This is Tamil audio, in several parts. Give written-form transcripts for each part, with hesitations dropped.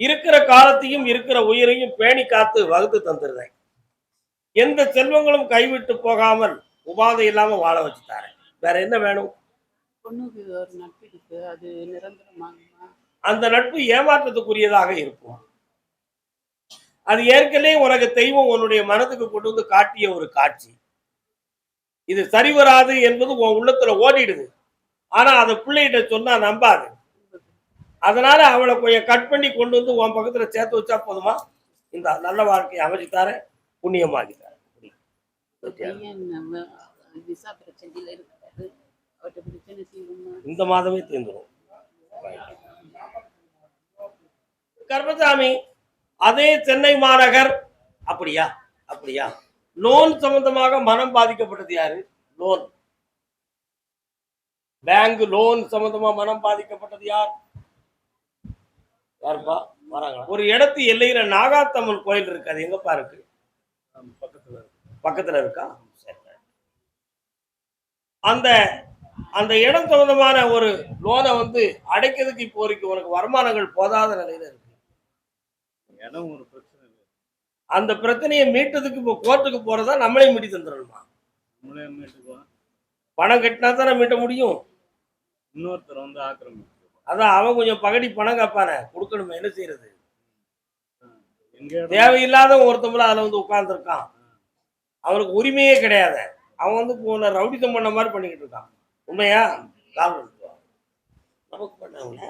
இருக்கிற காலத்தையும் இருக்கிற உயிரையும் பேணி காத்து வகுத்து தந்துருந்தேன். எந்த செல்வங்களும் கைவிட்டு போகாமல் உபாதை இல்லாம வாழ வச்சு தாரேன். வேற என்ன வேணும்? பொண்ணுக்கு ஒரு நட்பு இருக்கு. அது நிரந்தரமாகுமா? அந்த நட்பு ஏமாற்றத்துக்குரியதாக இருக்கும். அது ஏற்கனவே உனக்கு தெய்வம் உன்னுடைய மனதுக்கு கொண்டு வந்து காட்டிய ஒரு காட்சி. இது சரிவராது என்பது உன் உள்ளத்துல ஓடிடுது. ஆனா அதை பிள்ளைகிட்ட சொன்னா நம்பாது. அதனால அவளை கொஞ்சம் கட் பண்ணி கொண்டு வந்து உன் பக்கத்துல சேர்த்து வச்சா போதுமா? இந்த நல்ல வாழ்க்கையை அமைச்சுத்தார, புண்ணியமாக்கித்தார. விசா பிரச்சனையில இருக்காரு. அவர்கிட்ட பிரச்சனை தீருமா? இந்த மாதமே தீர்ந்துடும். கர்மசாமி, அதே சென்னை மாநகர். அப்படியா? அப்படியா? லோன் சம்பந்தமாக மனம் பாதிக்கப்பட்டது யாரு? லோன், பேங்க் லோன் சம்பந்தமா மனம் பாதிக்கப்பட்டது யார்? யாருப்பா வராங்க? ஒரு இடத்து எல்லையில நாகாத்தம்மன் கோயில் இருக்கு. அது எங்கப்பா இருக்கு? பக்கத்துல இருக்கா? அந்த அந்த இடம் சம்பந்தமான ஒரு லோனை வந்து அடைக்கிறதுக்கு இப்போ வரைக்கும் உனக்கு வருமானங்கள் போதாத நிலையில இருக்கு. இடம் ஒரு பிரச்சனை இல்லை. அந்த பிரச்சனையை மீட்டதுக்கு இப்போ கோர்ட்டுக்கு போறதா நம்மளே மீட்டி தந்துடணுமா? நம்மளே மீட்டுக்குவோம். பணம் கட்டினா தானே மீட்ட முடியும். இன்னொருத்தர் வந்து ஆக்கிரமிப்பு. அதான் அவன் கொஞ்சம் பகடி பணம் காப்பானே, கொடுக்கணுமே, என்ன செய்யறது? தேவையில்லாத ஒருத்தவங்கள அதுல வந்து உட்கார்ந்துருக்கான். அவனுக்கு உரிமையே கிடையாது. அவன் வந்து போன ரவுடித்தம் பண்ண மாதிரி பண்ணிக்கிட்டு இருக்கான். உண்மையா? கால் நமக்கு பண்ணவங்கள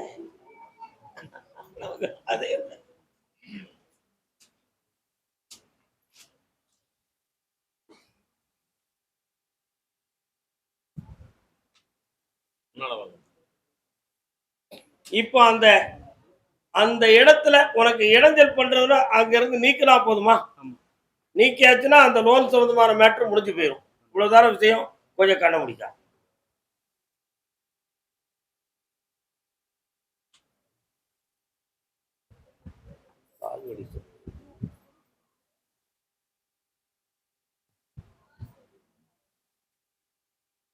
அதே இப்போ அந்த அந்த இடத்துல உனக்கு இடைஞ்சல் பண்றதுல அங்க இருந்து நீக்கினா போதுமா? நீக்கியாச்சுன்னா அந்த லோன் சம்பந்தமான மேட்டர் முடிஞ்சு போயிடும். இவ்வளவுதான விஷயம். கொஞ்சம் கண்ண முடிக்கா.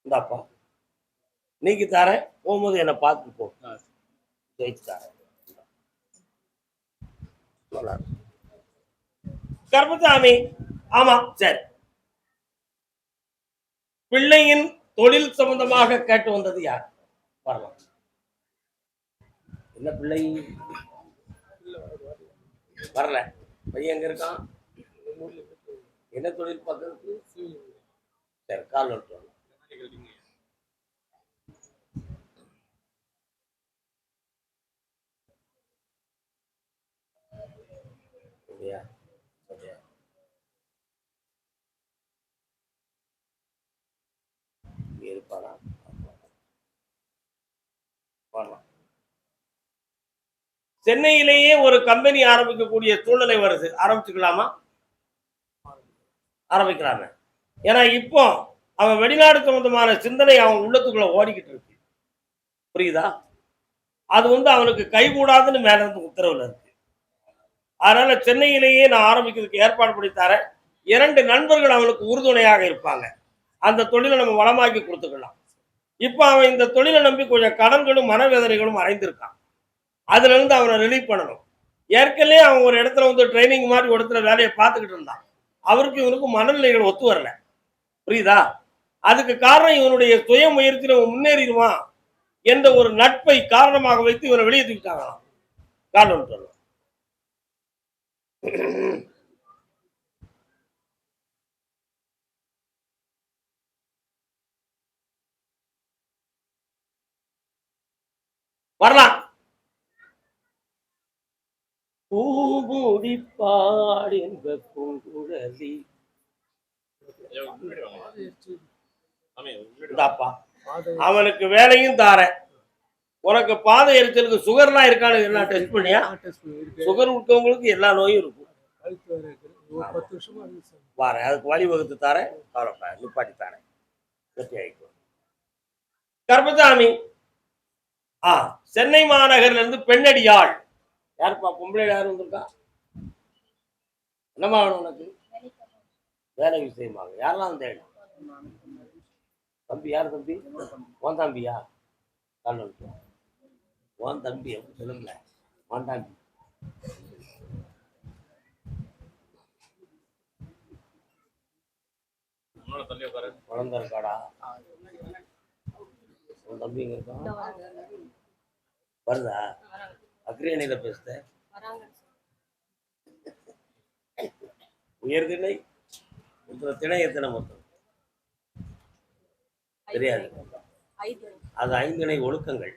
இந்தாப்பா நீக்கி தரேன். போகும்போது என்னை பார்த்து போ. ஜெயிச்சு தரேன். கர்மசாமி, ஆமா சரி. பிள்ளையின் தொழில் சம்பந்தமாக கேட்டு வந்தது யார்? வரலாம். என்ன பிள்ளை வரல? பையன் எங்க இருக்கான்? என்ன தொழில் பார்க்கறதுக்கு? சரி, கால் விட்டு இருப்பானா? வரலாம். சென்னையிலேயே ஒரு கம்பெனி ஆரம்பிக்கக்கூடிய சூழ்நிலை வருது. ஆரம்பிச்சுக்கலாமா? ஆரம்பிக்கலாமே. ஏன்னா இப்போ அவன் வெளிநாடு சம்பந்தமான சிந்தனை அவன் உள்ளத்துக்குள்ள ஓடிக்கிட்டு இருக்கு. புரியுதா? அது வந்து அவனுக்கு கைகூடாதுன்னு மேல இருந்து உத்தரவுல இருக்கு. அதனால சென்னையிலேயே நான் ஆரம்பிக்கிறதுக்கு ஏற்பாடு பண்ணி தரேன். 2 நண்பர்கள் அவனுக்கு உறுதுணையாக இருப்பாங்க. அந்த தொழிலை நம்ம வளமாக்கி கொடுத்துக்கலாம். இப்ப அவன் இந்த தொழிலை நம்பி கொஞ்சம் கடன்களும் மனவேதனைகளும் அடைந்திருக்கான். அதுல இருந்து அவனை ரிலீவ் பண்ணணும். ஏற்கனவே அவன் ஒரு இடத்துல வந்து ட்ரைனிங் மாதிரி ஒரு இடத்துல வேலையை பார்த்துக்கிட்டு இருந்தான். அவருக்கு இவனுக்கு மனநிலைகள் ஒத்து வரல. புரியுதா? அதுக்கு காரணம் இவனுடைய சுய முயற்சியில முன்னேறிடுவான் என்ற ஒரு நட்பை காரணமாக வைத்து இவனை வெளியே தூக்கிட்டாங்களாம். காரணம் சொல்லலாம். வரலாம். பூங்குடி பாடி என்ப பூங்குழலி. அவனுக்கு வேலையும் தாரேன். உனக்கு பாதை எரிச்சலுக்கு சுகர்லாம் இருக்கான்னு எல்லாம் டெஸ்ட் பண்ணியா? சுகர் இருக்கவங்களுக்கு எல்லா நோயும் இருக்கும். வரேன், அதுக்கு வழி வகுத்து தாரேன். நிப்பாட்டி தாரேன். கர்மசாமி, சென்னை மாநகர்ல இருந்து பெண்ணடியாள். யாருப்பா பொம்பளை? யாரு வந்திருக்கா? என்னமா வேணும் உனக்கு? வேலை விஷயமாக. யாரெல்லாம் தேடி? தம்பி யார்? தம்பி உன் தம்பியா? உன் தம்பி அப்படி சொல்லுங்களேன். உன் தம்பி உன்னோட தள்ளி உட்காரு. குழந்தை இருக்காடா? உன் தம்பி எங்க இருக்கான்? வருதா? அக்ரியணையில பேசுத உயர்திணை இப்ப திணை எத்தனை மொத்தம் தெரியாது. அது 5 இணை ஒழுக்கங்கள்.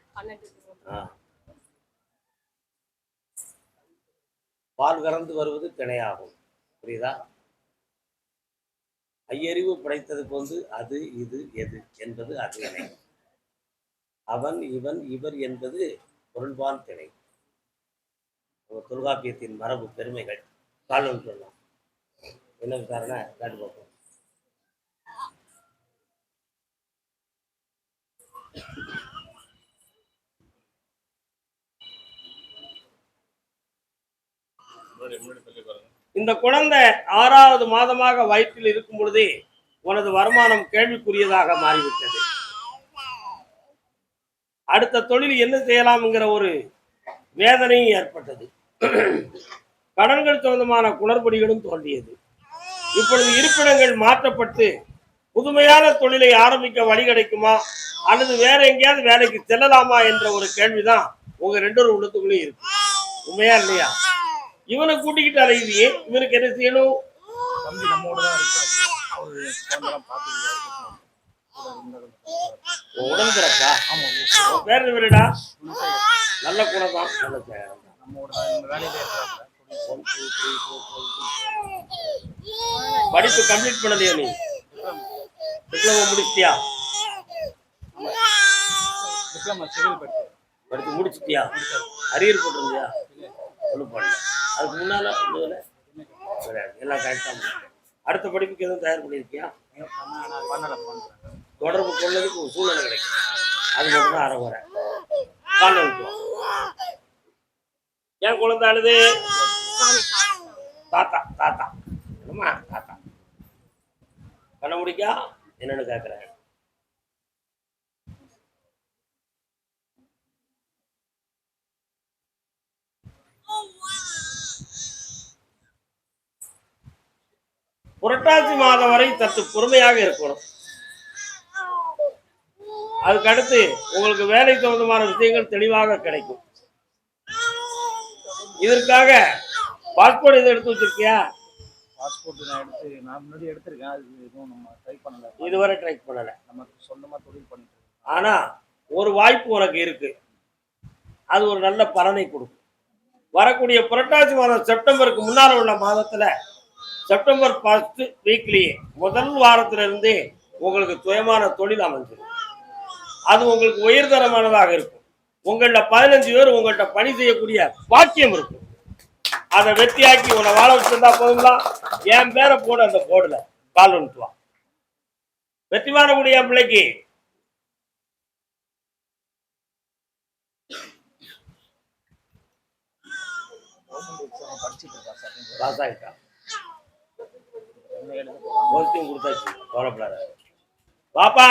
பால் கறந்து வருவது திணையாகும். புரியுதா? ஐயறிவு படைத்ததுக்கு அது இது எது என்பது அக்ரிணை. அவன் இவன் இவர் என்பது பொருள்பான் திணை. தொல்காப்பியத்தின் மரபு பெருமைகள் காலம் சொல்லலாம். என்ன காரணம் காட்டு பார்ப்போம். இந்த குழந்தை 6வது மாதமாக வயிற்றில் இருக்கும் பொழுதே உனது வருமானம் கேள்விக்குரியதாக மாறிவிட்டது. அடுத்த தொழில் என்ன செய்யலாம்ங்கிற ஒரு வேதனையும் ஏற்பட்டது. கடன்கள் சம்பந்தமான குளறுபடிகளும் தோன்றியது. இப்பொழுது இருப்பிடங்கள் மாற்றப்பட்டு புதுமையான தொழிலை ஆரம்பிக்க வழி கிடைக்குமா அல்லது வேற எங்கேயாவது வேலைக்கு செல்லலாமா என்ற ஒரு கேள்விதான் உங்க 2 உள்ளத்துக்குள்ளேயும் இருக்கு. உண்மையா இல்லையா? இவனை கூட்டிக்கிட்டு அலையுதியே, இவனுக்கு என்ன செய்யணும்? உடன்பிறப்பா? வேற வீடுடா, நல்ல குணம். படிப்பு கம்ப்ளீட் பண்ணலையா? நீ டிப்ளமோ முடிச்சிட்டியா? படிப்பு முடிச்சிட்டியா? அரியர் போட்டிருந்தியா? ஒன்றும் பண்ணல. அதுக்கு முன்னால எல்லாம் கரெக்டா. அடுத்த படிப்புக்கு எதுவும் தயார் பண்ணியிருக்கியா? தொடர்பு கொள்ளதுக்கு ஒரு சூழ்நிலை கிடைக்கும். அது மட்டும் தான் அறகுறை. கால விட்டுவோம். ஏன் குழந்தை அழுது? தாத்தா தாத்தா என்னம்மா தாத்தா பண்ண முடிக்கா என்னன்னு கேட்கிறேன். புரட்டாசி மாதம் வரை சற்று பொறுமையாக இருக்கணும். அதுக்கு அடுத்து உங்களுக்கு வேலை சம்பந்தமான விஷயங்கள் தெளிவாக கிடைக்கும். இதற்காக பாஸ்போர்ட் எதுவும் எடுத்து வச்சிருக்கியா? பாஸ்போர்ட் நான் முன்னாடி எடுத்திருக்கேன். அது எதுவும் நம்ம ட்ரை பண்ணல. இதுவரை ட்ரை பண்ணல. நமக்கு சொந்தமா தொழில் பண்ணிட்டு இருக்கோம். ஆனா ஒரு வாய்ப்பு உனக்கு இருக்கு. அது ஒரு நல்ல பலனை கொடுக்கும். வரக்கூடிய புரட்டாசி மாதம் செப்டம்பருக்கு முன்னால உள்ள மாதத்துல செப்டம்பர் 1 வீக்லயே முதல் வாரத்துல இருந்தே உங்களுக்கு சுயமான தொழில் அமைஞ்சிடும். அது உங்களுக்கு உயர்தரமானதாக இருக்கும். உங்கள 15 பேர் உங்கள்கிட்ட பணி செய்யக்கூடிய பாக்கியம் இருக்கும். அதை வெற்றியாக்கி உன்னை வாழ வச்சிருந்தா போதுங்களா? என் பேரை போடு, அந்த போர்டுல கால் வந்துட்டுவா. வெற்றி மாறக்கூடிய என் பிள்ளைக்கு பாஸ் ஆகிட்டா. போஸ்டிங் கொடுத்தாச்சு, கவலைப்படாத. பாப்பா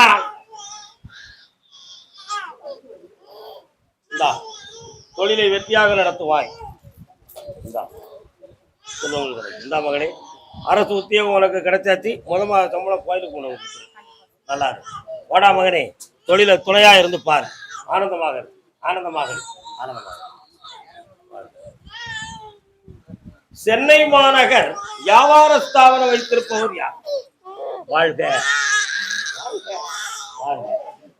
இந்தா தொழிலை வெற்றியாக நடத்துவாய். இந்தா மகனே, அரசு உத்தியோகம் உனக்கு கிடைச்சாச்சு. முதல் சம்பளம் கோயிலுக்கு உணவு கொடுத்துரு. நல்லா இருக்கு. ஓடா மகனே, தொழில துணையா இருந்து பாரு. ஆனந்தமாக ஆனந்தமாக ஆனந்தமாக. சென்னை மாநகர் வியாபார ஸ்தாபனம் வைத்திருப்பவர் யார்? வாழ்க வாழ்க.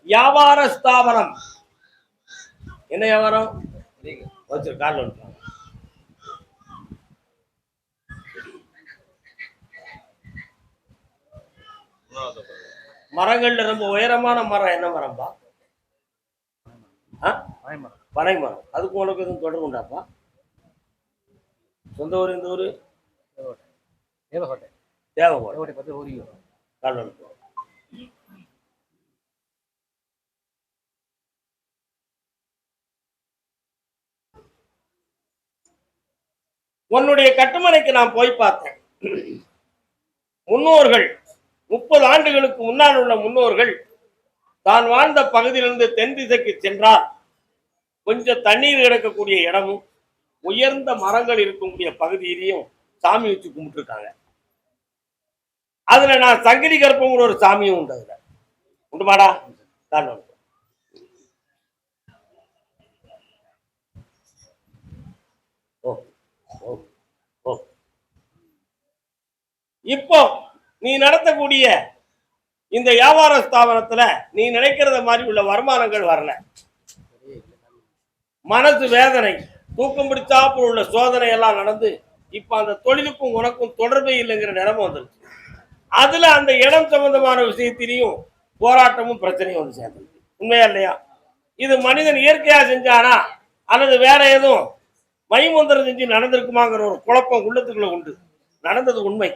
வியாபார ஸ்தாபனம் என்ன வியாபாரம் வச்சிரு? கால் வந்துட்டாங்க. மரங்கள்ல ரொம்ப உயரமான மரம் என்ன மரம்பா? பனை மரம். அதுக்கு உனக்கு எதுவும் தொடர்பு உண்டாப்பா? சொந்த ஊர் இந்த ஊரு? தேவகோட்டை. கால் வந்துட்டோம். உன்னுடைய கட்டுமனைக்கு நான் போய் பார்த்தேன். முன்னோர்கள் 30 ஆண்டுகளுக்கு முன்னால் உள்ள முன்னோர்கள் தான் வாழ்ந்த பகுதியிலிருந்து தென் திசைக்கு சென்றால் கொஞ்சம் தண்ணீர் கிடக்கக்கூடிய இடமும் உயர்ந்த மரங்கள் இருக்கக்கூடிய பகுதியிலையும் சாமி வச்சு கும்பிட்டு இருக்காங்க. அதுல நான் சங்கிலி கருப்பங்கிற ஒரு சாமியும் உண்டு. அதுல உண்டுமாடா? காரணம் ஓ ஓ ஓ இப்போ நீ நடத்தக்கூடிய இந்த வியாபார ஸ்தாபனத்துல நீ நினைக்கிறத மாதிரி உள்ள வருமானங்கள் வரல. மனசு வேதனை, தூக்கம் பிடிச்சாப்புல உள்ள சோதனை எல்லாம் நடந்து இப்ப அந்த தொழிலுக்கும் உனக்கும் தொடர்பே இல்லைங்கிற நிலைமை வந்துருச்சு. அதுல அந்த இடம் சம்பந்தமான விஷயத்திலையும் போராட்டமும் பிரச்சனையும் வந்து சேர்ந்தது. உண்மையா இல்லையா? இது மனிதன் இயற்கையா செஞ்சானா அல்லது வேற எதுவும் மைமந்திரம் செஞ்சு நடந்திருக்குமாங்கிற ஒரு குழப்பம் உள்ளத்துக்குள்ள உண்டு. நடந்தது உண்மை.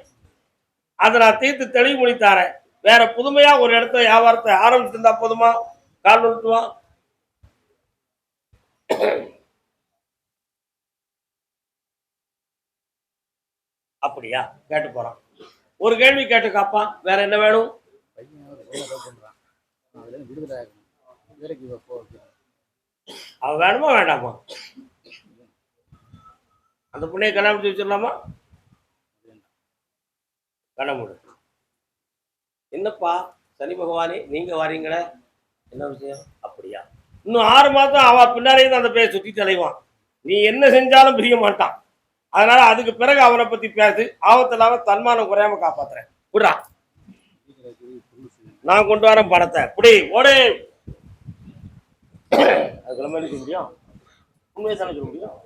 அதை நான் தீர்த்து தெளிவுபடுத்தி தரேன். வேற புதுமையா ஒரு இடத்த வியாபாரத்தை ஆரம்பிச்சிருந்தா போதுமா? கால் நிறுத்துவான். அப்படியா? கேட்டு போறான். ஒரு கேள்வி கேட்டு காப்பான். வேற என்ன வேணும்? அவன் வேணுமா வேண்டாமா? அந்த புண்ணிய கல்யாணம் வச்சிடலாமா? கணமுடு. என்னப்பா சனி பகவானே நீங்க வாரீங்களே, என்ன விஷயம்? அப்படியா? இன்னும் 6 மாதம் அவ பின்னாலே தான் அந்த பேரை சுத்தி தலைவான். நீ என்ன செஞ்சாலும் பிரிய மாட்டான். அதனால அதுக்கு பிறகு அவனை பத்தி பேசு. ஆபத்தில்லாம தன்மானம் குறையாம காப்பாத்துறேன். விடுறா, நான் கொண்டு வரேன் படத்தை. புடி ஓடு. அதுக்கெல்லாம் சொல்ல முடியும்? உண்மையை தானே சொல்ல முடியும்?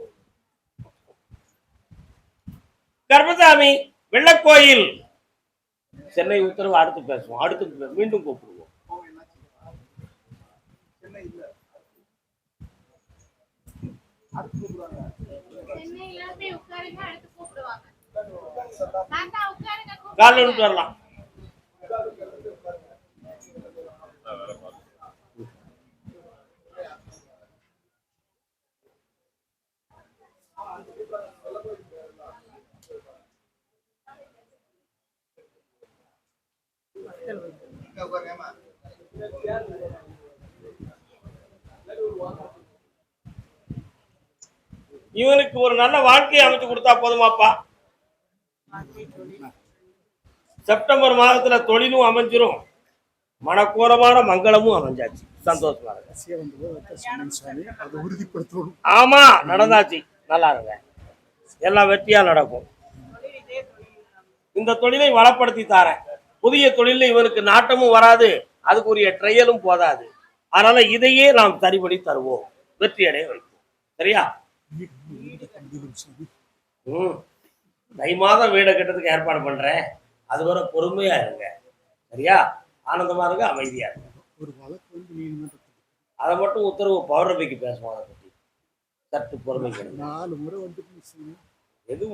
கர்மசாமி வெள்ளக்கோயில் சென்னை உத்தரவு அடுத்து பேசுவோம். அடுத்து மீண்டும் கூப்பிடுவோம். காலைல விட்டு வரலாம். இவனுக்கு ஒரு நல்ல வாழ்க்கையை அமைச்சு கொடுத்தா போதுமாப்பா. செப்டம்பர் மாதத்துல தொழிலும் அமைஞ்சிரும், மனக்கூரமான மங்களமும் அமைஞ்சாச்சு. சந்தோஷமா இருக்கு. ஆமா, நடந்தாச்சு. நல்லா இருங்க. எல்லாம் வெற்றியா நடக்கும். இந்த தொழிலை வளப்படுத்தி தாரேன். புதிய தொழில இவனுக்கு நாட்டமும் வராது, அதுக்குரிய ட்ரையலும் போதாது. அதனால இதையே நாம் சரிபடி தருவோம், வெற்றி அடைய வைப்போம். சரியா? தை மாதம் வீடை கட்டுறதுக்கு ஏற்பாடு பண்றேன். அது வரை பொறுமையா இருங்க. சரியா? ஆனந்தமா இருங்க, அமைதியா இருங்க. அதை மட்டும் உத்தரவு பௌர்ணமிக்கு பேசுவோம். அதை பத்தி சற்று பொறுமை. 4 முறை எது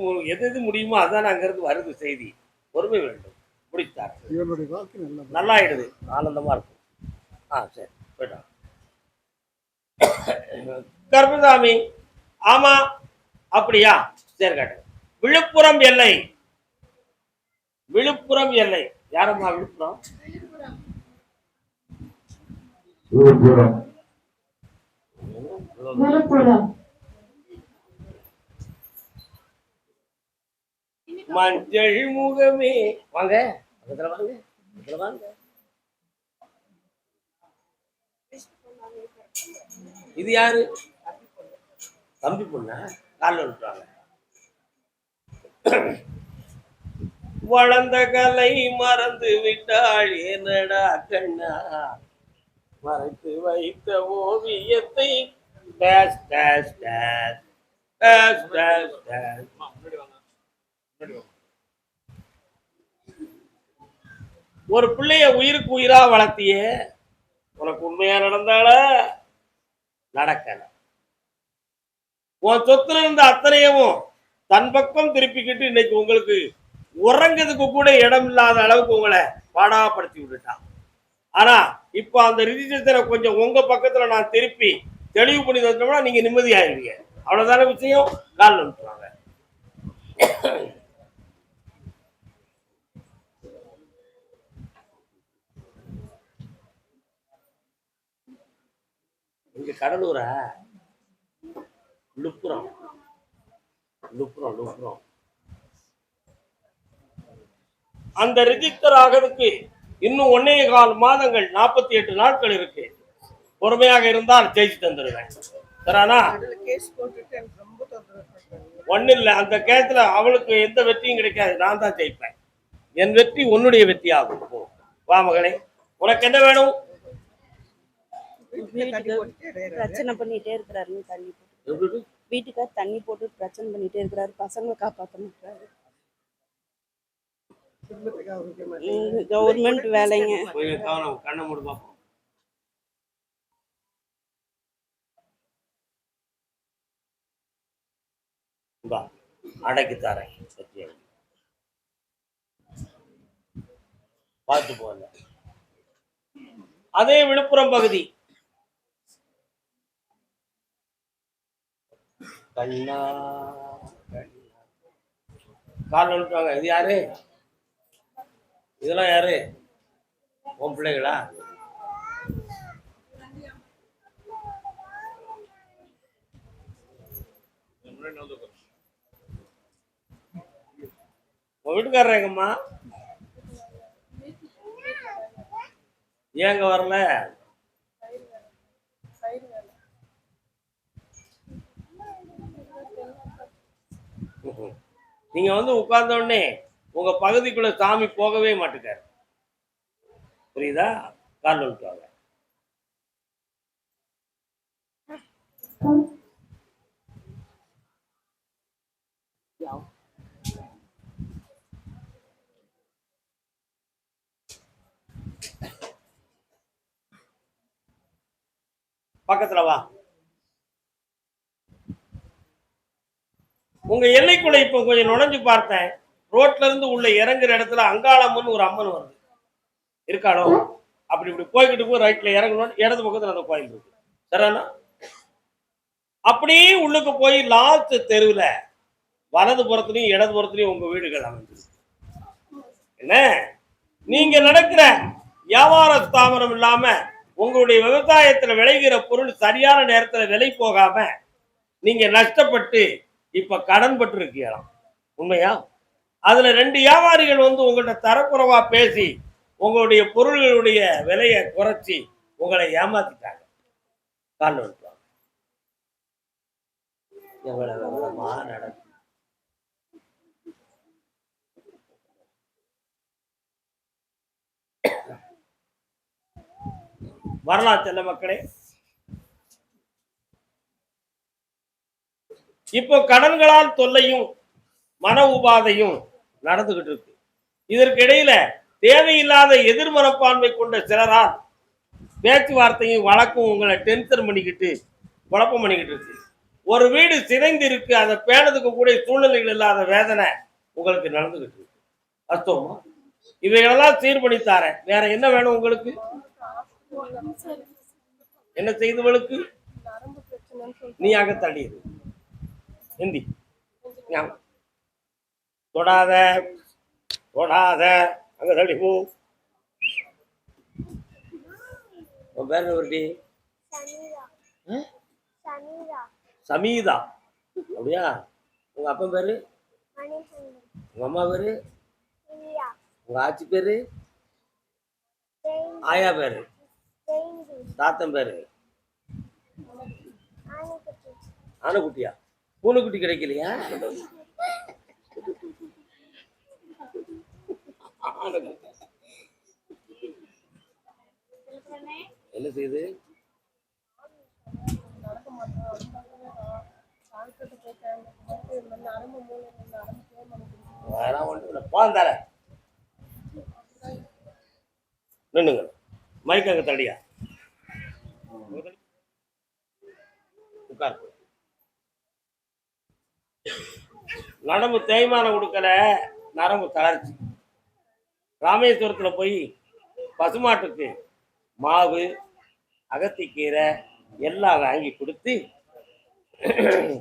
எது முடியுமோ அதான் அங்கிருந்து வருது செய்தி. பொறுமை வேண்டும். முடித்தார். நல்லாயிடுது, ஆனந்தமா இருக்கும். சரி போயிட்டான். கர்மசாமி ஆமா அப்படியா? சரி காட்டு. விழுப்புரம் எல்லை. விழுப்புரம் எல்லை. யாரம்மா விழுப்புரம்? மஞ்சள் முகமே வாங்க, வாங்க, வாங்க. இது யாரு? தம்பி பொண்ணா? காலில் விட்டுறாங்க. வளர்ந்த கலை மறந்து விட்டாள் என்னடா கண்ணா, மறைத்து வைத்த ஓவியத்தை dash dash dash dash dash dash. ஒரு பிள்ளைய உயிருக்கு உயிரா வளர்த்தியே, உனக்கு உண்மையா நடந்தால நடக்கல. உன் சொத்துல இருந்த அத்தனையும் தன் பக்கம் திருப்பிக்கிட்டு இன்னைக்கு உங்களுக்கு உறங்கிறதுக்கு கூட இடம் இல்லாத அளவுக்கு உங்களை பாடாப்படுத்தி விட்டுட்டான். ஆனா இப்ப அந்த ரிஜிஸ்டரை கொஞ்சம் உங்க பக்கத்துல நான் திருப்பி தெளிவு பண்ணி தந்தோம்னா நீங்க நிம்மதியாயிருவீங்க. அவ்வளவுதான விஷயம். கால் அனுப்புவாங்க. இங்க கடலூரா? விழுப்புரம். லுப்ரம். அந்த ரிஜிஸ்டர் ஆகிறதுக்கு இன்னும் 1.25 மாதங்கள் 48 நாட்கள் இருக்கு. பொறுமையாக இருந்தால் ஜெயிச்சு தந்துடுவேன். சரிண்ணா? ஒன்னும் இல்லை, அந்த கேஸ்ல அவளுக்கு எந்த வெற்றியும் கிடைக்காது, நான் தான் ஜெயிப்பேன். என் வெற்றி உன்னுடைய வெற்றி ஆகும். வா மகனே, உனக்கு என்ன வேணும்? பிரச்சனை பண்ணிட்டே இருக்கிறாருன்னு தண்ணி போட்டு, வீட்டுக்கார் தண்ணி போட்டு பிரச்சனை பண்ணிட்டே இருக்கிறாரு, பசங்களை காப்பாற்ற மாட்டாரு. கவர்மெண்ட் வேலைங்க. கண்ணை மூடு பாப்போம். அடைக்கு தரேன், பார்த்து போல. அதே விழுப்புரம் பகுதி கால் வந்துட்டாங்க. இது யாரு? இதெல்லாம் யாரு? உன் பிள்ளைகளா? உன் வீட்டுக்காரர் எங்கம்மா? ஏங்க வரல? நீங்க வந்து உட்கார்ந்த உடனே உங்க பகுதிக்குள்ள சாமி போகவே மாட்டேங்காரு. புரியுதா? கால் வந்துட்டாங்க. பக்கத்துல வா. உங்க எல்லைக்குள்ள இப்ப கொஞ்சம் நுழைஞ்சு பார்த்தேன். ரோட்ல இருந்து உள்ள இறங்குற இடத்துல அங்காளம்மன் ஒரு அம்மன் வருது. இருக்காளோ? அப்படி இப்படி போய்கிட்டு போய் ரைட்ல இறங்கணும், இடது பக்கத்துல அந்த கோயில் இருக்கு. சரிண்ணா? அப்படியே உள்ளுக்கு போய் லாஸ்ட் தெருவுல வலது புறத்துலயும் இடது புறத்துலயும் உங்க வீடுகள் அமைஞ்சிருக்கு. என்ன நீங்க நடக்கிற வியாபார ஸ்தாபனம் இல்லாம உங்களுடைய விவசாயத்துல விளைகிற பொருள் சரியான நேரத்துல விலை போகாம நீங்க நஷ்டப்பட்டு இப்ப கடன் பட்டு இருக்கீங்களாம். உண்மையா? அதுல 2 வியாபாரிகள் வந்து உங்கள்கிட்ட தரக்குறைவா பேசி உங்களுடைய பொருள்களுடைய விலையை குறைச்சி உங்களை ஏமாத்திட்டாங்க. கால் வந்துட்டாங்க. எவ்வளவு விவரமா நடக்கும். வரலாற்று செல்ல மக்களே, இப்போ கடன்களால் தொல்லையும் மன உபாதையும் நடந்துகிட்டு இருக்கு. இதற்கு இடையில தேவையில்லாத எதிர்மனப்பான்மை கொண்ட சிலரால் பேச்சுவார்த்தையும் வழக்கும் உங்களை டென்ஷன் பண்ணிக்கிட்டு குழப்பம் பண்ணிக்கிட்டு இருக்கு. ஒரு வீடு சிதைந்து இருக்கு, அதை பேணதுக்கு கூட சூழ்நிலைகள் இல்லாத வேதனை உங்களுக்கு நடந்துகிட்டு இருக்கு. அர்த்தமா? இவைகளெல்லாம் சீர்படுத்தாரேன். வேற என்ன வேணும் உங்களுக்கு? என்ன செய்தவளுக்கு? நீ அங்க தள்ளிடு. ஹிந்தி தொடாத தொடாத, அங்க தள்ளி போ. உன் பேர் ஒரு சமீதா. அப்படியா? உங்க அப்பா பேரு? உங்க அம்மா பேரு? உங்க ஆச்சி பேரு? ஆயா பேரு? தாத்தன் பேரு? ஆனைக்குட்டியா? பூனைக்குட்டி கிடைக்கலையா? என்ன செய்யுது? போந்தார நின்னுங்க. மைக்காங்க தடியா உட்கார். நரம்பு தேய்மானம் கொடுக்கல, நரம்பு தளர்ச்சி. ராமேஸ்வரத்துல போய் பசுமாட்டுக்கு மாவு அகத்திக்கீரை எல்லாம் வாங்கி கொடுத்து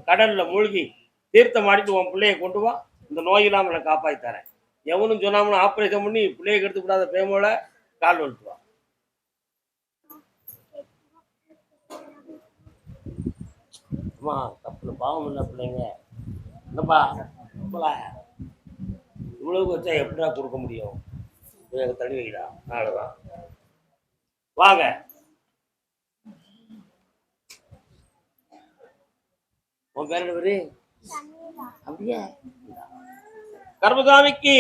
கடல்ல மூழ்கி தீர்த்தம் ஆடிட்டு உன் பிள்ளைய கொண்டு வா, இந்த நோயில்லாம நான் காப்பாற்றி தரேன். எவனும் சொன்னாமனு ஆப்ரேஷன் பண்ணி பிள்ளைய கெடுத்து விடாத பேமோல கால் வந்துட்டு வா. அம்மா தப்புல பாவம் இல்லை பிள்ளைங்க. என்னப்பா இவ்வளவு வச்சா எப்படிடா கொடுக்க முடியும்? எனக்கு தண்ணி வைடா. அவ்வளோதான். வாங்க. உன் பேர் என்ன? அப்படியே கர்மசாமிக்கு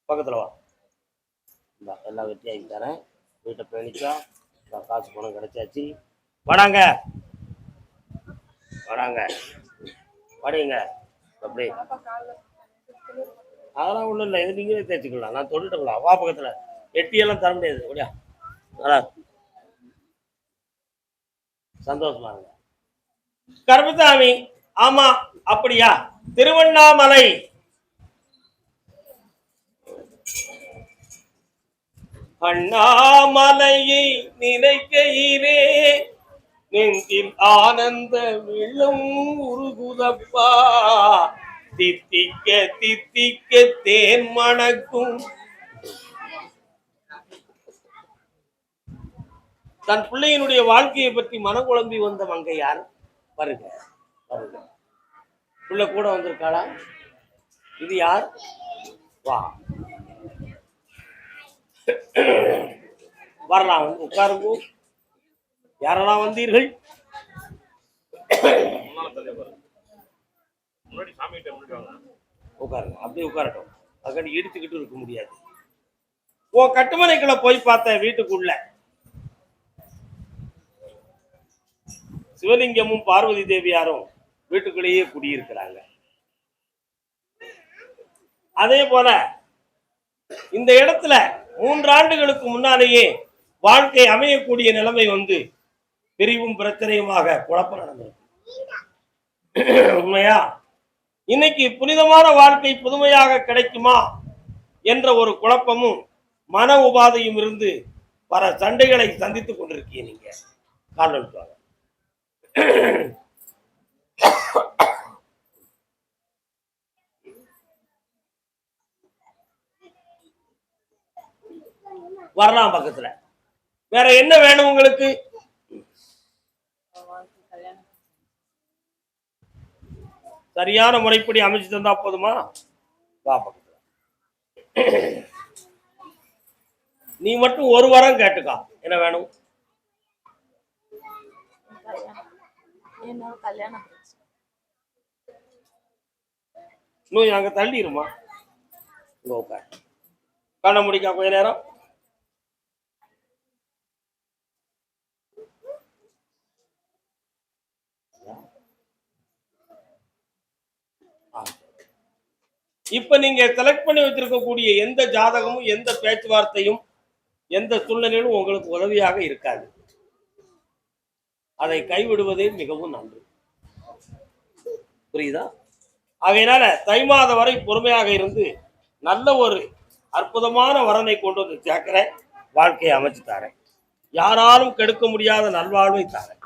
பக்கத்துல வா. எல்லாம் வெட்டியாகி தரேன். வீட்டை பேணிச்சா காசு பணம் கிடைச்சாச்சு. வராங்க வராங்க வடிங்க. அப்படி அதெல்லாம் ஒன்றும் இல்லை. இது நீங்களே தேய்ச்சிக்கலாம். நான் தொட்டுட்டங்களா? வா பக்கத்தில். வெட்டியெல்லாம் தர முடியாது. அப்படியா? நல்லா சந்தோஷமா இருங்க. கருப்பசாமி. ஆமா அப்படியா? திருவண்ணாமலை அண்ணாமலையை நினைக்கையிலே நெஞ்சில் ஆனந்த வெள்ளம் உருகுதப்பா. தித்திக்க தித்திக்க தேன் மணக்கும். தன் பிள்ளையினுடைய வாழ்க்கையை பற்றி மனக்குழம்பி வந்த மங்கை யார்? பாருங்க பாருங்க. பிள்ளை கூட வந்திருக்காளா? இது யார்? வா வரலாம். வந்து உட்காருங்க. யாரெல்லாம் வந்தீர்கள்? உட்காருங்க. அப்படியே உட்காரட்டும். அதுக்காண்டி இடிச்சுக்கிட்டு இருக்க முடியாது. உன் கட்டுமனைக்குள்ள போய் பார்த்த வீட்டுக்குள்ள சிவலிங்கமும் பார்வதி தேவியாரும் வீட்டுக்குள்ளேயே குடியிருக்கிறாங்க. அதே போல இந்த இடத்துல 3 ஆண்டுகளுக்கு முன்னாலேயே வாழ்க்கை அமையக்கூடிய நிலைமை வந்து பிரிவும் பிரச்சனையுமாக குழப்பம் நடந்திருக்கு. உண்மையா? இன்னைக்கு புனிதமான வாழ்க்கை புதுமையாக கிடைக்குமா என்ற ஒரு குழப்பமும் மன உபாதையும் இருந்து பல சண்டைகளை சந்தித்துக் கொண்டிருக்கீங்க. நீங்க கால் எடுத்துவாங்க. வரலாம் பக்கத்துல. வேற என்ன வேணும் உங்களுக்கு? சரியான முறைப்படி அமைச்சு தந்தா போதுமா? வா பக்கத்துல. நீ மட்டும் ஒரு வாரம் கேட்டுக்கா. என்ன வேணும்? அங்க தள்ளிடுமா? கண்ண முடிக்கா கொஞ்ச நேரம். இப்ப நீங்க செலக்ட் பண்ணி வச்சிருக்கக்கூடிய எந்த ஜாதகமும் எந்த பேச்சுவார்த்தையும் எந்த சூழ்நிலையிலும் உங்களுக்கு உதவியாக இருக்காது. அதை கைவிடுவதே மிகவும் நன்று. புரியுதா? ஆகையினால தை மாதம் வரை பொறுமையாக இருந்து நல்ல ஒரு அற்புதமான வரனை கொண்டு வந்து சேர்க்கிற வாழ்க்கையை அமைச்சு தாரேன். யாராலும் கெடுக்க முடியாத நல்வாழ்வை தாரேன்.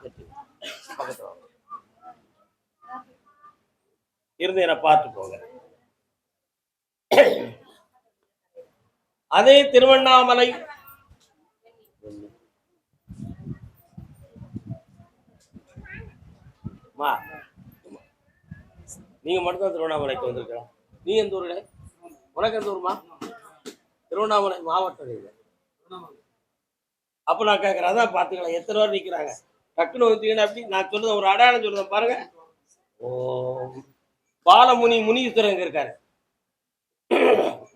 இருந்து என்னை பார்த்து போங்க. அதே திருவண்ணாமலை நீங்க மட்டும்தான் திருவண்ணாமலைக்கு வந்திருக்கலாம். நீ எந்த ஊருல? உனக்கு எந்த ஊருமா? திருவண்ணாமலை மாவட்டம். அப்ப நான் கேட்கறேன். அதான் பாத்துக்கலாம் எத்தனை பேர் நிக்கிறாங்க. டக்குன்னு வந்தீங்கன்னா அப்படி நான் சொல்லுறேன். ஒரு அடையாளம் சொல்லுறேன் பாருங்க. ஓ பாலமுனி முனீஸ்வரன் எங்க இருக்காரு?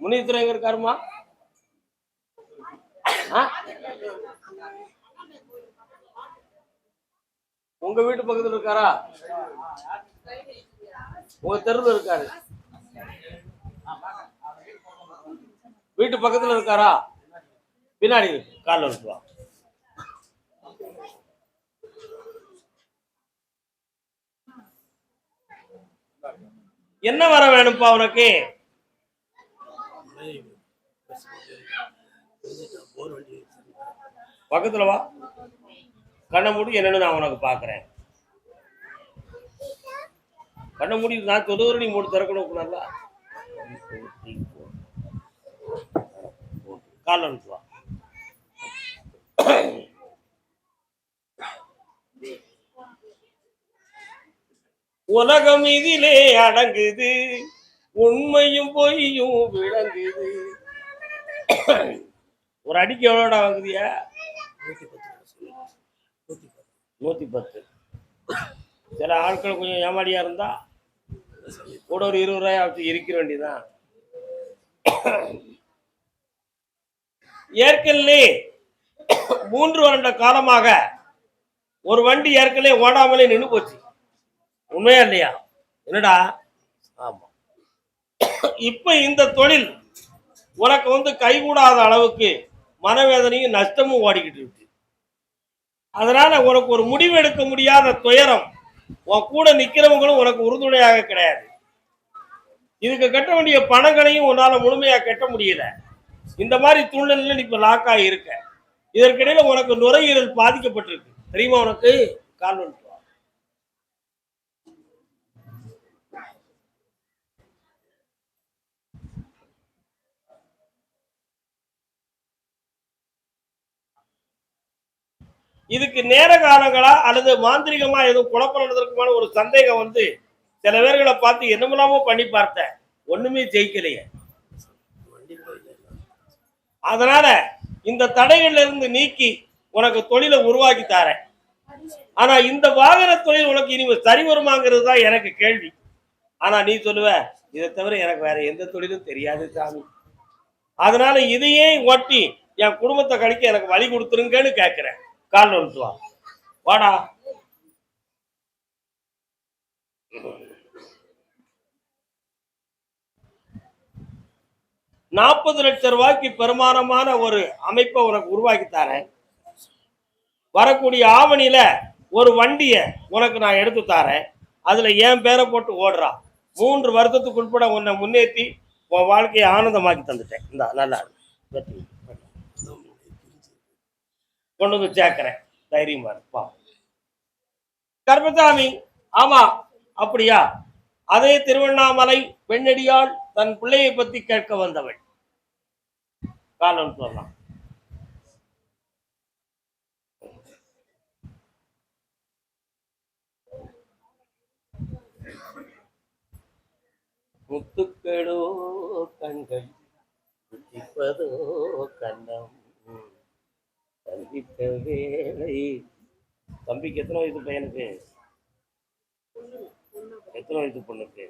முனீஸ்வரன் எங்க இருக்காருமா? உங்க வீட்டு பக்கத்துல இருக்காரா? உங்க தெருவில் இருக்காரு? வீட்டு பக்கத்துல இருக்காரா? பின்னாடி கால இருக்குவா. என்ன வர வேணும்ப்பா உனக்கு? பக்கத்துல வா. கண்ண மூடி என்னன்னு நான் உனக்கு பாக்குறேன். கண்ண மூடி நான் சொல்லுவது நீ மூடி திறக்கணும். நல்லா கால் அனுப்புவா. உலகம் இதிலே அடங்குது, உண்மையும் பொய்யும் விளங்குது. ஒரு அடிக்கு எவ்வளோடா வாங்குதியா? 110. சில ஆட்கள் கொஞ்சம் ஏமாடியா இருந்தா கூட ஒரு 20 ரூபாய் வச்சு இருக்க வேண்டியதான். ஏற்கனவே 3 வருட காலமாக ஒரு வண்டி ஏற்கனவே ஓடாமலே நின்று போச்சு. உண்மையா இல்லையா? என்னடா? ஆமா. இப்ப இந்த தொழில் உனக்கு வந்து கைகூடாத அளவுக்கு மனவேதனையும் நஷ்டமும் ஓடிக்கிட்டு இருக்கு. அதனால உனக்கு ஒரு முடிவு எடுக்க முடியாத துயரம், உன் கூட நிக்கிறவங்களும் உனக்கு உறுதுணையாக கிடையாது. இதுக்கு கட்ட வேண்டிய பணங்களையும் உன்னால முழுமையா கட்ட முடியல. இந்த மாதிரி சூழ்நிலையில நீ இப்ப லாக் ஆகி இருக்க. இதற்கிடையில உனக்கு நுரையீரல் பாதிக்கப்பட்டிருக்கு, தெரியுமா உனக்கு? கால் வந்துட்டு வா. இதுக்கு நேர காலங்களா அல்லது மாந்திரிகமா எதுவும் குழப்பம் நடந்திருக்குமான ஒரு சந்தேகம் வந்து சில பேர்களை பார்த்து என்னமெல்லாமோ பண்ணி பார்த்தேன், ஒண்ணுமே ஜெயிக்கலையே. அதனால இந்த தடைகள்ல இருந்து நீக்கி உனக்கு தொழிலை உருவாக்கி தாரேன். ஆனா இந்த வாகன தொழில் உனக்கு இனிமே சரி வருமாங்கிறது தான் எனக்கு கேள்வி. ஆனா நீ சொல்லுவ, இதை தவிர எனக்கு வேற எந்த தொழிலும் தெரியாது சாமி, அதனால இதையே ஒட்டி என் குடும்பத்தை கழிக்க எனக்கு வழி கொடுத்துருங்கன்னு கேட்கிறேன். கால் வந்துட்டு வா. வாடா. 40 லட்சம் ரூபாய்க்கு பெருமானமான ஒரு அமைப்பை உனக்கு உருவாக்கி தரேன். வரக்கூடிய ஆவணியில ஒரு வண்டிய உனக்கு நான் எடுத்து தரேன். அதுல என் பேரை போட்டு ஓடுறான். 3 வருஷத்துக்கு உட்பட உன்னை முன்னேற்றி உன் வாழ்க்கையை ஆனந்தமாக்கி தந்துட்டேன். இந்த நல்லா கொண்டு வந்து சேர்க்கிறேன். தைரியமா இருப்பா. கர்மசாமி, ஆமா அப்படியா? அதே திருவண்ணாமலை பெண்ணடியால் தன் பிள்ளையை பத்தி கேட்க வந்தவள். காலம் சொல்லலாம். முத்துக்களோ கண்கள், முத்திப்பதோ கண்ணம், சந்தித்த வேலை. தம்பிக்கு எத்தனை வயசு பையனுக்கு? எத்தனை வயசு பொண்ணுக்கு?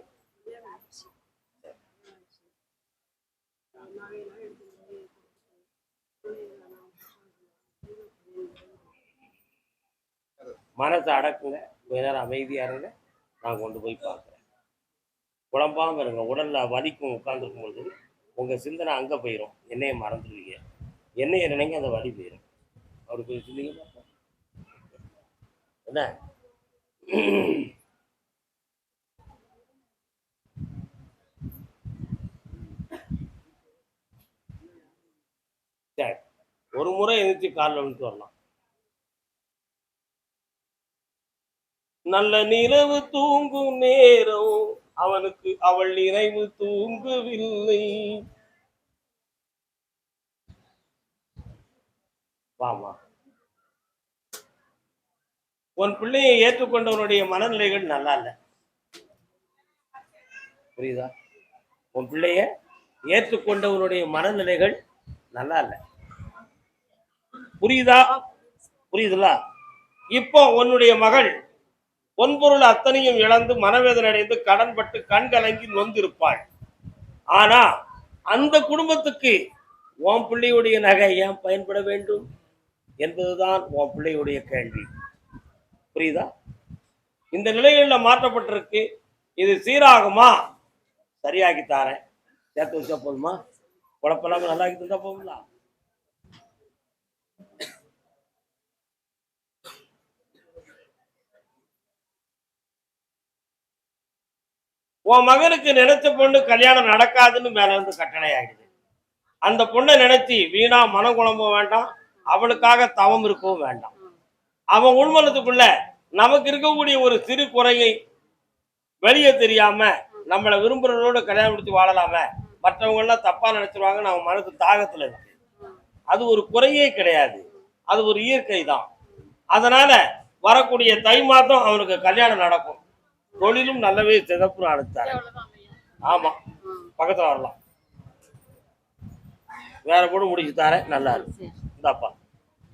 மனசை அடக்குங்க, கொஞ்ச நேரம் அமைதியா இருங்க, நான் கொண்டு போய் பார்க்குறேன். குழம்பாம இருங்க. உடல்ல வலிக்கும், உட்கார்ந்துருக்கும் பொழுது உங்க சிந்தனை அங்க போயிடும், என்னைய மறந்துடுவீங்க. என்னைய நினைங்க, அந்த வலி போயிடும். அப்படி போய் சொன்னீங்க என்ன? சரி, ஒரு முறை எதிர்த்து காலில் வந்துட்டு வரலாம். நல்ல நிலவு தூங்கும் நேரம் அவனுக்கு அவள் நினைவு தூங்கவில்லை. வாமா. உன் பிள்ளையை ஏற்றுக்கொண்டவனுடைய மனநிலைகள் நல்லா இல்லை, புரியுதா? உன் பிள்ளைய ஏற்றுக்கொண்டவனுடைய மனநிலைகள் நல்லா இல்லை, புரியுதா? புரியுதுல? இப்போ உன்னுடைய மகள் பொன்பொருள் அத்தனையும் இழந்து மனவேதனை அடைந்து கடன்பட்டு கண் கலங்கி நொந்திருப்பாள். ஆனா அந்த குடும்பத்துக்கு உன் பிள்ளையுடைய நகை ஏன் பயன்பட வேண்டும் என்பதுதான் உன் பிள்ளையுடைய கேள்வி, புரியுதா? இந்த நிலைகள்ல மாற்றப்பட்டிருக்கு. இது சீராகுமா? சரியாக்கி தாரேன். சேர்த்து வச்சா போதுமா? குழப்பம் நல்லா ஆக்கி தந்தா போகுங்களா? உன் மகனுக்கு நினைச்ச பொண்ணு கல்யாணம் நடக்காதுன்னு மேல இருந்து கட்டளை ஆகிடுது. அந்த பொண்ணை நினைச்சு வீணா மனம் குழம்ப வேண்டாம், அவளுக்காக தவம் இருக்கவும் வேண்டாம். அவன் உள்மனத்துக்குள்ள நமக்கு இருக்கக்கூடிய ஒரு சிறு குறையை வெளியே தெரியாம நம்மளை விரும்புறதோட கல்யாணம் முடிச்சு வாழலாம, மற்றவங்க எல்லாம் தப்பா நினைச்சிருவாங்கன்னு அவன் மனசு தாகத்துல இருக்கு. அது ஒரு குறையே கிடையாது, அது ஒரு இயற்கை தான். அதனால வரக்கூடிய தை மாதம் அவனுக்கு கல்யாணம் நடக்கும். தொழிலும் நல்லவே சிறப்பு அனுப்பித்தாரு. ஆமா, பக்கத்துல வரலாம். வேற கூட முடிச்சு தாரேன், நல்லா இருக்கு. இந்தாப்பா,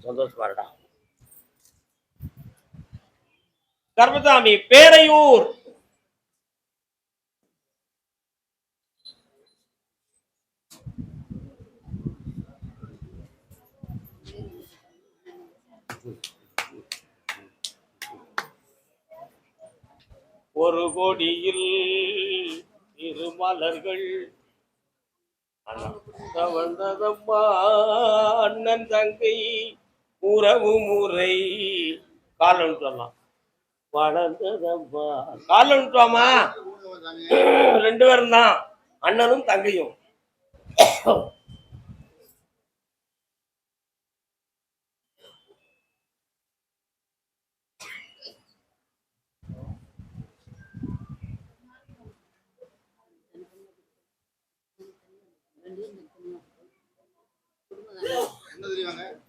சந்தோஷமா இருடா. கர்மசாமி, பேரையூர். ஒரு கொடியில் இருமலர்கள் வந்ததம்மா, அண்ணன் தங்கை உறவு முறை காலம் சொல்லலாம். வளர்ந்ததம்மா காலம் சொல்லாமா, 2 பேரும் தான், அண்ணனும் தங்கையும்.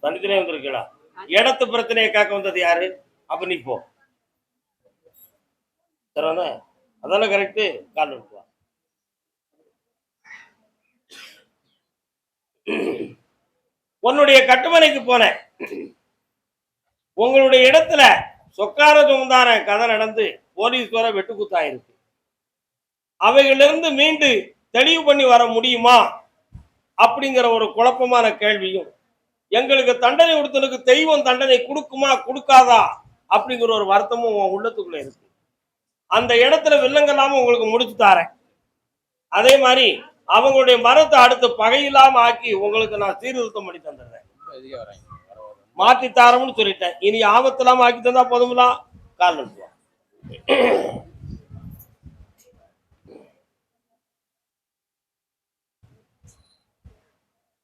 தனித்தனே வந்திருக்கா. இடத்து பிரச்சனையை காக்க வந்தது யாரு? அப்ப நீ போ, அதான கரெக்டு. கால் விட்டுவா. உன்னுடைய கட்டுமனைக்கு போனேன். உங்களுடைய இடத்துல சொக்கார சுமந்தார கதை நடந்து போலீஸ் வர வெட்டுக்குத்தாயிருக்கு. அவைகளிலிருந்து மீண்டு தெளிவு பண்ணி வர முடியுமா அப்படிங்கிற ஒரு குழப்பமான கேள்வியும், எங்களுக்கு தண்டனை கொடுத்தனுக்கு தெய்வம் தண்டனை கொடுக்குமா கொடுக்காதா அப்படிங்கிற ஒரு வருத்தமும் உன் உள்ளத்துக்குள்ள இருக்கு. அந்த இடத்துல வில்லங்கல்லாம உங்களுக்கு முடிச்சு தாரேன். அதே மாதிரி அவங்களுடைய மரத்தை அடுத்து பகையில்லாம ஆக்கி உங்களுக்கு நான் சீர்திருத்தம் பண்ணி தந்துடுறேன். மாற்றி தாரம்னு சொல்லிட்டேன். இனி ஆபத்து இல்லாம ஆக்கி தந்தா போதும்லாம். கால் நிறுத்துவோம்.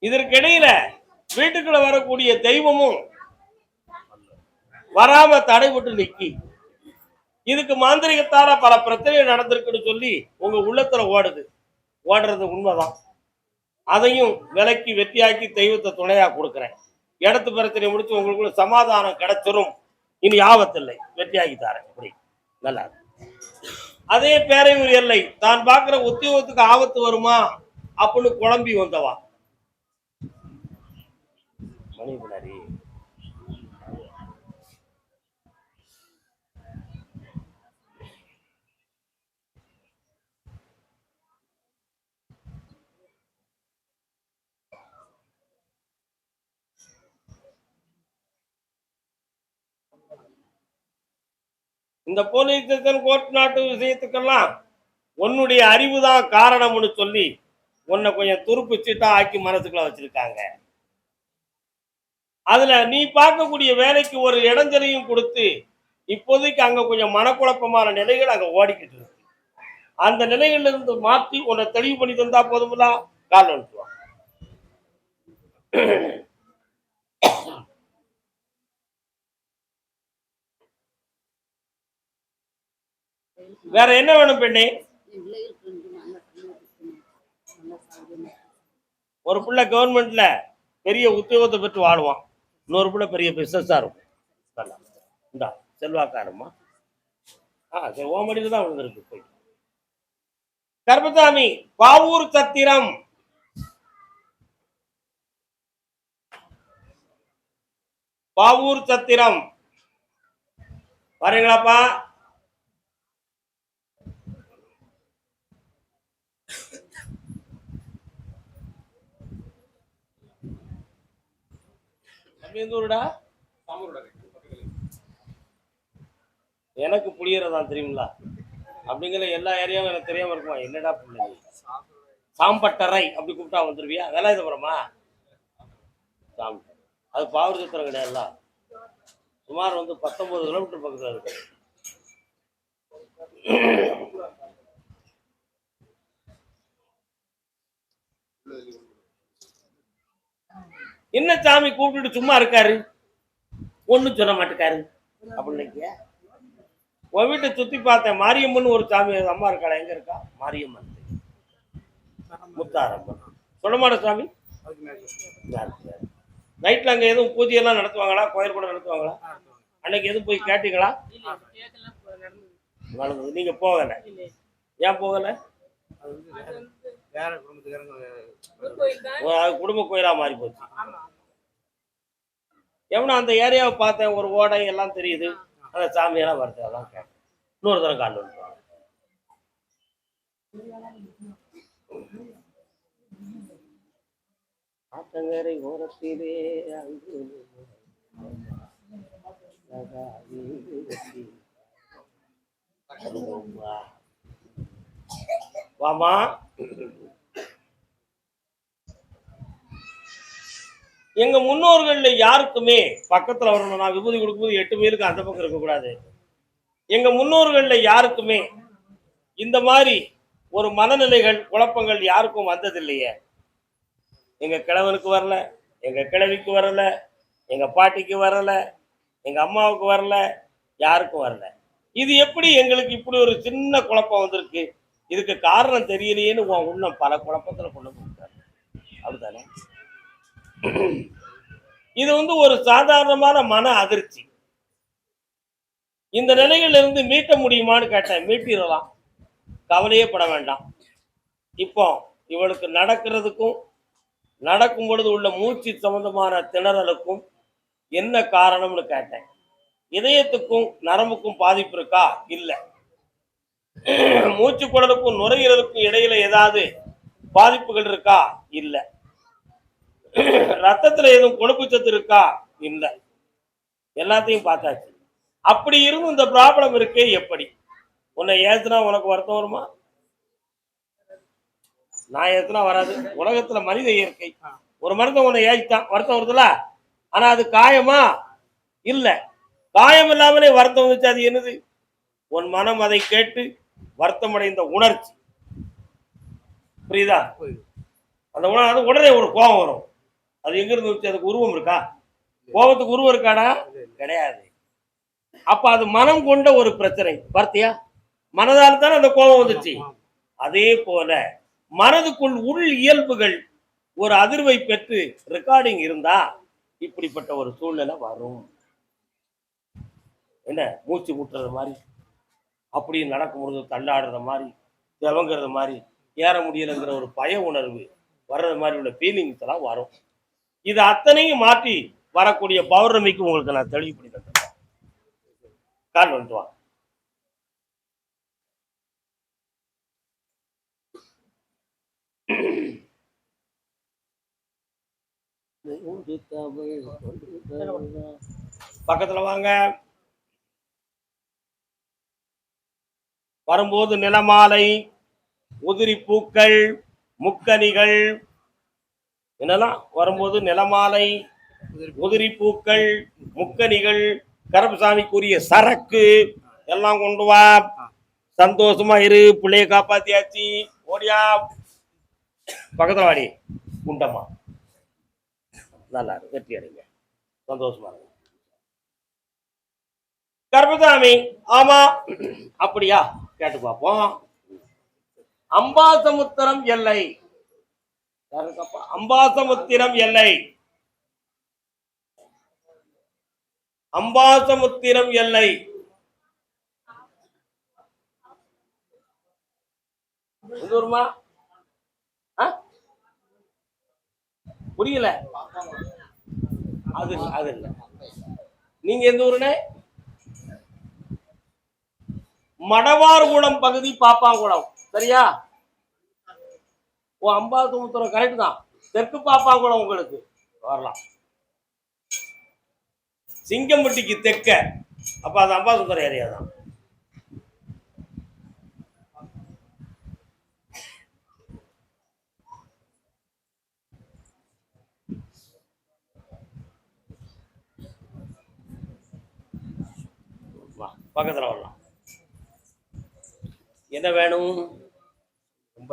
இதற்கிடையில வீட்டுக்குள்ள வரக்கூடிய தெய்வமும் வராம தடைபட்டு நிக்கி, இதுக்கு மாந்திரிகத்தால பல பிரச்சனைகள் நடந்திருக்குன்னு சொல்லி உங்க உள்ளத்துல ஓடுறது உண்மைதான். அதையும் விலைக்கு வெற்றியாக்கி தெய்வத்தை துணையா கொடுக்குறேன். இடத்து பிரச்சனை முடிச்சு உங்களுக்குள்ள சமாதானம் கிடைச்சிரும். இனி ஆபத்தில்லை, வெற்றியாக்கி தாரேன். அப்படி நல்லா. அதே பேரையூர் எல்லை தான் பார்க்கிற உத்தியோகத்துக்கு ஆபத்து வருமா அப்படின்னு குழம்பி வந்தவா மணி பின்னாடி. இந்த போலீஸ் ஸ்டேஷன் கோர்ட் நாட்டு விஷயத்துக்கெல்லாம் உன்னுடைய அறிவு தான் காரணம்னு சொல்லி உன்னை கொஞ்சம் துருப்பு சீட்டா ஆக்கி மனசுக்குள்ள வச்சிருக்காங்க. அதுல நீ பார்க்கக்கூடிய வேலைக்கு ஒரு இடைஞ்சலையும் கொடுத்து இப்போதைக்கு அங்க கொஞ்சம் மனக்குழப்பமான நிலைகள் அங்க ஓடிக்கிட்டு இருக்கு. அந்த நிலைகள்ல இருந்து மாற்றி உன்னை தெளிவு பண்ணி தந்தா போதும்ல. கால் வந்துடுவான். வேற என்ன வேணும் பெண்ணே? ஒரு பிள்ளை கவர்மெண்ட்ல பெரிய உத்தியோகத்தை பெற்று வாழுவான், இன்னொரு பிள்ளை பெரிய பிசினஸா இருக்கும். இந்தா செல்வாக்காரம்மா. சரி, ஓமடியில தான் விழுந்திருக்கு. போய் கர்மசாமி, பாவூர் சத்திரம். பாவூர் சத்திரம் வரீங்களாப்பா? எனக்கு புளியறதான் தெரியுங்களா? அப்படிங்கிற எல்லா ஏரியாவும் எனக்கு தெரியாம இருக்குமா? என்னடா பிள்ளை சாம்பட்டரை அப்படி கூப்பிட்டா வந்துருவியா? வேலாயுதபுரமா? அது பாவூர் சத்திரம் கிடையாதுல்ல. சுமார் 19 கிலோமீட்டர் பக்கத்துல இருக்கு. என்ன சாமி கூப்பிட்டு சும்மா இருக்காரு, ஒண்ணும் சொல்ல மாட்டேக்காரு அப்படின்னு உன் வீட்டை சுத்தி பார்த்தேன். மாரியம்மன் ஒரு சாமி அம்மா இருக்காளா? எங்க இருக்கா மாரியம்மன்? முத்தாரம்மன். சொல்லமாட சாமி நைட்ல அங்க எதுவும் பூஜையெல்லாம் நடத்துவாங்களா? கோயில் கூட நடத்துவாங்களா? அன்னைக்கு எதுவும் போய் கேட்டீங்களா? வளர்ந்தது. நீங்க போகல, ஏன் போகல? வேற குடும்பத்துக்காரங்க அது குடும்ப கோயிலா மாறி போச்சு. எவனா அந்த ஏரியாவை பார்த்தேன், ஒரு ஓடை எல்லாம் தெரியுது, அந்த சாமியெல்லாம் வருது, அதெல்லாம் கேட்டேன். இன்னொரு தரம் கால் வந்துருவாங்க. ஆத்தங்கரை ஓரத்திலே அங்கு வாமா. எங்க முன்னோர்கள்ல யாருக்குமே பக்கத்துல வரணும். நான் விபூதி கொடுக்கும்போது 8 மைலுக்கு அந்த பக்கம் இருக்கக்கூடாது. எங்க முன்னோர்கள்ல யாருக்குமே இந்த மாதிரி ஒரு மனநிலைகள் குழப்பங்கள் யாருக்கும் வந்ததில்லையே. எங்க கிழவனுக்கு வரல, எங்க கிழவிக்கு வரல, எங்க பாட்டிக்கு வரல, எங்க அம்மாவுக்கு வரல, யாருக்கும் வரல. இது எப்படி எங்களுக்கு இப்படி ஒரு சின்ன குழப்பம் வந்திருக்கு? இதுக்கு காரணம் தெரியலையேன்னு உன் உள்ளம் பல குழப்பத்துல கொண்டு போட்டாரு. அப்படித்தானே? இது ஒரு சாதாரணமான மன அதிர்ச்சி. இந்த நிலையில இருந்து மீட்ட முடியுமான்னு கேட்டேன். மீட்டிடலாம், கவலையே பட வேண்டாம். இப்போ இவளுக்கு நடக்கிறதுக்கும் நடக்கும் பொழுது உள்ள மூச்சு சம்பந்தமான திணறலுக்கும் என்ன காரணம்னு கேட்டேன். இதயத்துக்கும் நரம்புக்கும் பாதிப்பு இருக்கா? இல்ல. மூச்சு குடலுக்கும் நுரையீரலுக்கும் இடையில ஏதாவது பாதிப்புகள் இருக்கா? இல்ல. ரத்தத்துல எதுவும் கொழுப்பு சத்து இருக்கா? இல்ல. எல்லாத்தையும் பார்த்தாச்சு. அப்படி இருந்தும் இந்த ப்ராப்ளம் இருக்கே எப்படி? உன்னை ஏத்துனா உனக்கு வருத்தம் வருமா? நான் ஏத்துனா வராது. உலகத்துல மனித இயற்கை. ஒரு மருந்தம் உன்னை ஏய்த்தான், வருத்தம் வருதுல. ஆனா அது காயமா? இல்ல. காயம் இல்லாமலே வருத்தம் வந்துச்சு. அது என்னது? உன் மனம் அதை கேட்டு வருத்தமடைந்த உணர்ச்சி. புரியுதா? அந்த உணர்வு உடனே ஒரு கோபம் வரும். அது எங்க இருந்து வந்துச்சு? அதுக்கு உருவம் இருக்கா? கோபத்துக்கு உருவம் இருக்காடா? கிடையாது. அப்ப அது மனம் கொண்ட ஒரு பிரச்சனை. பார்த்தியா? மனதால் தானே அந்த கோபம் வந்துச்சு. அதே போல மனதுக்குள் உள் இயல்புகள் ஒரு அதிர்வை பெற்று ரெக்கார்டிங் இருந்தா இப்படிப்பட்ட ஒரு சூழ்நிலை வரும். என்ன மூச்சு முட்டுறது மாதிரி, அப்படி நடக்கும்பொழுது தள்ளாடுற மாதிரி, திவங்கிறது மாதிரி, ஏற முடியலைங்கிற ஒரு பய உணர்வு வர்றது மாதிரி உள்ள ஃபீலிங்ஸ் எல்லாம் வரும். இது அத்தனையும் மாற்றி வரக்கூடிய பௌர்ணமிக்கு உங்களுக்கு நான் தெளிவுபடுத்தி தந்தேன். கால் வந்துட்டு வாங்க. பக்கத்துல வாங்க. வரும்போது நிலமாலை, உதிரி பூக்கள், முக்கனிகள், என்னெல்லாம் வரும்போது நிலமாலை, உதிரி பூக்கள், முக்கனிகள், கருப்பசாமிக்குரிய சரக்கு எல்லாம் கொண்டு வா. சந்தோஷமா இரு. பிள்ளைய காப்பாத்தியாச்சு. ஓடியா. பக்கத்துல வாடி. குண்டம்மா நல்லா இருக்கு. வெற்றி அடைங்க. சந்தோஷமா இருக்கு. கருப்பசாமி, ஆமா அப்படியா? கேட்டு பார்ப்போம். அம்பாசமுத்திரம் எல்லை. அம்பாசமுத்திரம் எல்லை. அம்பாசமுத்திரம் எல்லை. எந்த ஊருமா? புரியல. அது அது இல்ல. நீங்க எந்த ஊருனே? மடவார்குளம் பகுதி, பாப்பாங்குளம். சரியா? ஓ, அம்பாசமுத்திரம் கரெக்ட் தான். தெற்கு பாப்பாங்குளம் உங்களுக்கு வரலாம். சிங்கம்பட்டிக்கு தெற்க. அப்ப அது அம்பாசமுத்திரம் ஏரியா தான். பக்கத்துல வரலாம். என்ன வேணும்? ரொம்ப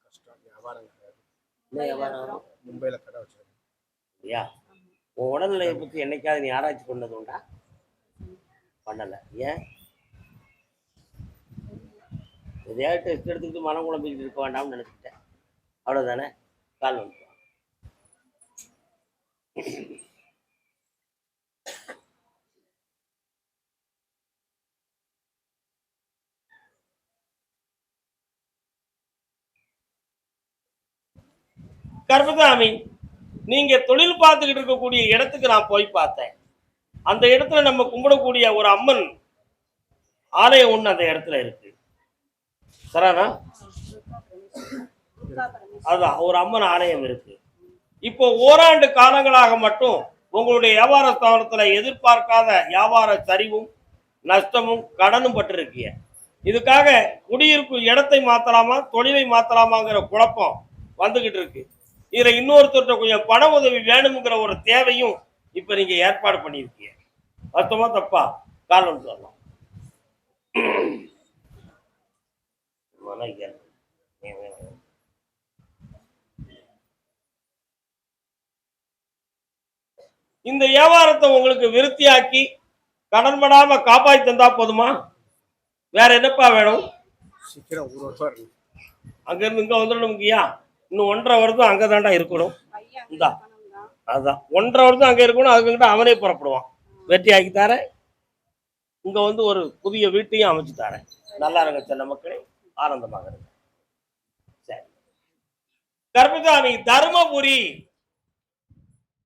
கஷ்டம். வியாபாரம் கிடையாது. என்ன வியாபாரம்? மும்பைல கடை வச்சிருக்கேன். இல்லையா? உன் உடல்நிலையை பற்றி என்னைக்காவது நீ ஆராய்ச்சி பண்ணது உண்டா? பண்ணலை. ஏன்? எதையாவது டெஸ்ட் எடுத்துக்கிட்டு மனம் குழம்பிக்கிட்டு இருக்க வேண்டாம்னு நினைச்சிட்டேன். அவ்வளோதானே? கால் வந்து கர்மசாமி, நீங்க தொழில் பார்த்துக்கிட்டு இருக்கக்கூடிய இடத்துக்கு நான் போய் பார்த்தேன். அந்த இடத்துல நம்ம கும்பிடக்கூடிய ஒரு அம்மன் ஆலயம் ஒண்ணு அந்த இடத்துல இருக்கு. சரானா? அதான் ஒரு அம்மன் ஆலயம் இருக்கு. இப்போ ஓராண்டு காலங்களாக மட்டும் உங்களுடைய வியாபார ஸ்தாபனத்துல எதிர்பார்க்காத வியாபார சரிவும் நஷ்டமும் கடனும் பட்டிருக்கீங்க. இதுக்காக குடியிருக்கும் இடத்தை மாத்தலாமா தொழிலை மாத்தலாமாங்கிற குழப்பம் வந்துகிட்டு இருக்கு. இதுல இன்னொருத்தர்கிட்ட கொஞ்சம் பண உதவி வேணுங்கிற ஒரு தேவையும் இப்ப நீங்க ஏற்பாடு பண்ணியிருக்கீங்க. வருத்தமா தப்பா? காரணம் சொல்லலாம். இந்த வியாபாரத்தை உங்களுக்கு விருத்தியாக்கி கடன்படாம காப்பாற்றி தந்தா போதுமா? வேற என்னப்பா வேணும்? சீக்கிரம் ஊர் வருவார். அங்க இருந்து இங்க வந்துடணும்யா. இன்னும் 1.5 வருஷம் அங்கதான்டா இருக்கணும். இந்தா அதான் 1.5 வருஷம் அங்க இருக்கணும். அதுக்கிட்ட அவனே புறப்படுவான். வெற்றி ஆக்கி தரேன். இங்க வந்து ஒரு புதிய வீட்டையும் அமைச்சு தரேன். நல்லா இருங்க செல்ல மக்களே, ஆனந்தமாக இருங்க. சரி. கர்மசாமி, தர்மபுரி